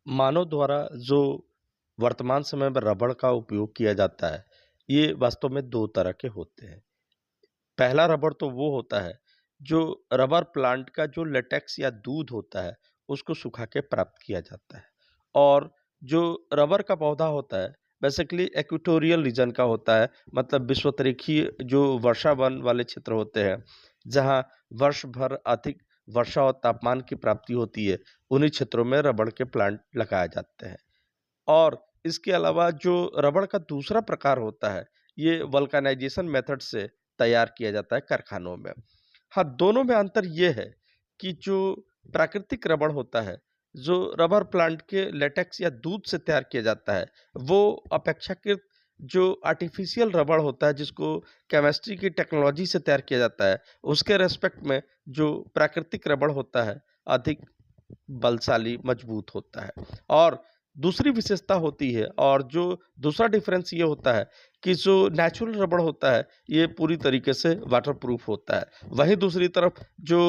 मानव द्वारा जो वर्तमान समय में रबड़ का उपयोग किया जाता है, ये वास्तव में 2 तरह के होते हैं। पहला रबड़ तो वो होता है, जो रबर प्लांट का जो लेटेक्स या दूध होता है, उसको सुखा के प्राप्त किया जाता है। और जो रबर का पौधा होता है, बेसिकली इक्वेटोरियल रीजन का होता है, मतलब विषुवतरीखीय जो वर्षावन वाले क्षेत्र होते हैं, जहाँ वर्ष भर अधिक वर्षा और तापमान की प्राप्ति होती है, उन्हीं क्षेत्रों में रबड़ के प्लांट लगाए जाते हैं। और इसके अलावा जो रबड़ का दूसरा प्रकार होता है, ये वल्केनाइजेशन मेथड से तैयार किया जाता है कारखानों में। हाँ, दोनों में अंतर ये है कि जो प्राकृतिक रबड़ होता है, जो रबर प्लांट के लेटेक्स या दूध से तैयार किया जाता है, वो अपेक्षाकृत जो आर्टिफिशियल रबड़ होता है, जिसको केमिस्ट्री की टेक्नोलॉजी से तैयार किया जाता है, उसके रिस्पेक्ट में जो प्राकृतिक रबड़ होता है, अधिक बलशाली, मजबूत होता है। और दूसरी विशेषता होती है और जो दूसरा डिफरेंस ये होता है कि जो नेचुरल रबड़ होता है, ये पूरी तरीके से वाटरप्रूफ होता है। वहीं दूसरी तरफ जो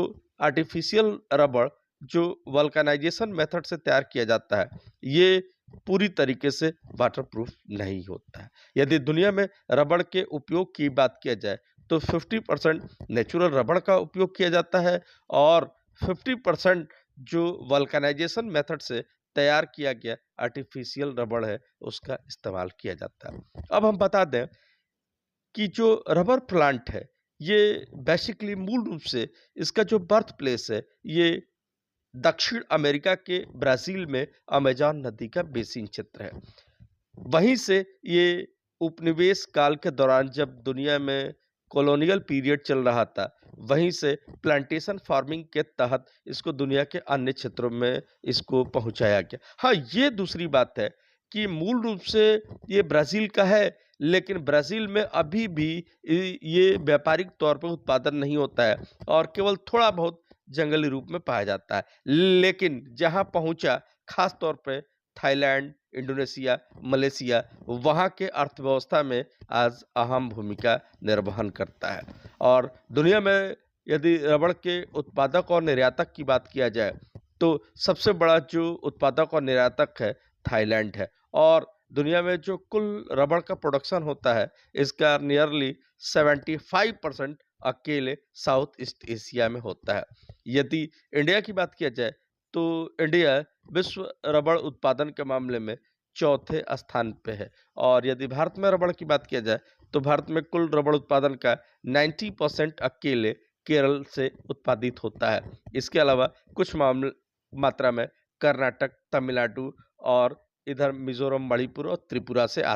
आर्टिफिशियल रबड़, जो वल्केनाइजेशन मेथड से तैयार किया जाता है, ये पूरी तरीके से वाटरप्रूफ नहीं होता है। यदि दुनिया में रबड़ के उपयोग की बात किया जाए, तो 50% नेचुरल रबड़ का उपयोग किया जाता है और 50% जो वल्केनाइजेशन मेथड से तैयार किया गया आर्टिफिशियल रबड़ है, उसका इस्तेमाल किया जाता है। अब हम बता दें कि जो रबर प्लांट है, ये बेसिकली मूल रूप से इसका जो बर्थ प्लेस है, ये दक्षिण अमेरिका के ब्राज़ील में अमेज़न नदी का बेसिन क्षेत्र है। वहीं से ये उपनिवेश काल के दौरान जब दुनिया में कॉलोनियल पीरियड चल रहा था, वहीं से प्लांटेशन फार्मिंग के तहत इसको दुनिया के अन्य क्षेत्रों में इसको पहुँचाया गया। हाँ, ये दूसरी बात है कि मूल रूप से ये ब्राज़ील का है, लेकिन ब्राज़ील में अभी भी ये व्यापारिक तौर पे उत्पादन नहीं होता है और केवल थोड़ा बहुत जंगली रूप में पाया जाता है। लेकिन जहाँ पहुँचा, ख़ास तौर पे थाईलैंड, इंडोनेशिया, मलेशिया, वहाँ के अर्थव्यवस्था में आज अहम भूमिका निर्वहन करता है। और दुनिया में यदि रबड़ के उत्पादक और निर्यातक की बात किया जाए, तो सबसे बड़ा जो उत्पादक और निर्यातक है, थाईलैंड है। और दुनिया में जो कुल रबड़ का प्रोडक्शन होता है, इसका नियरली 75% अकेले साउथ ईस्ट एशिया में होता है। यदि इंडिया की बात किया जाए, तो इंडिया विश्व रबड़ उत्पादन के मामले में चौथे स्थान पे है। और यदि भारत में रबड़ की बात किया जाए, तो भारत में कुल रबड़ उत्पादन का 90% अकेले केरल से उत्पादित होता है। इसके अलावा कुछ मात्रा में कर्नाटक, तमिलनाडु और इधर मिज़ोरम, मणिपुर और त्रिपुरा से आता है।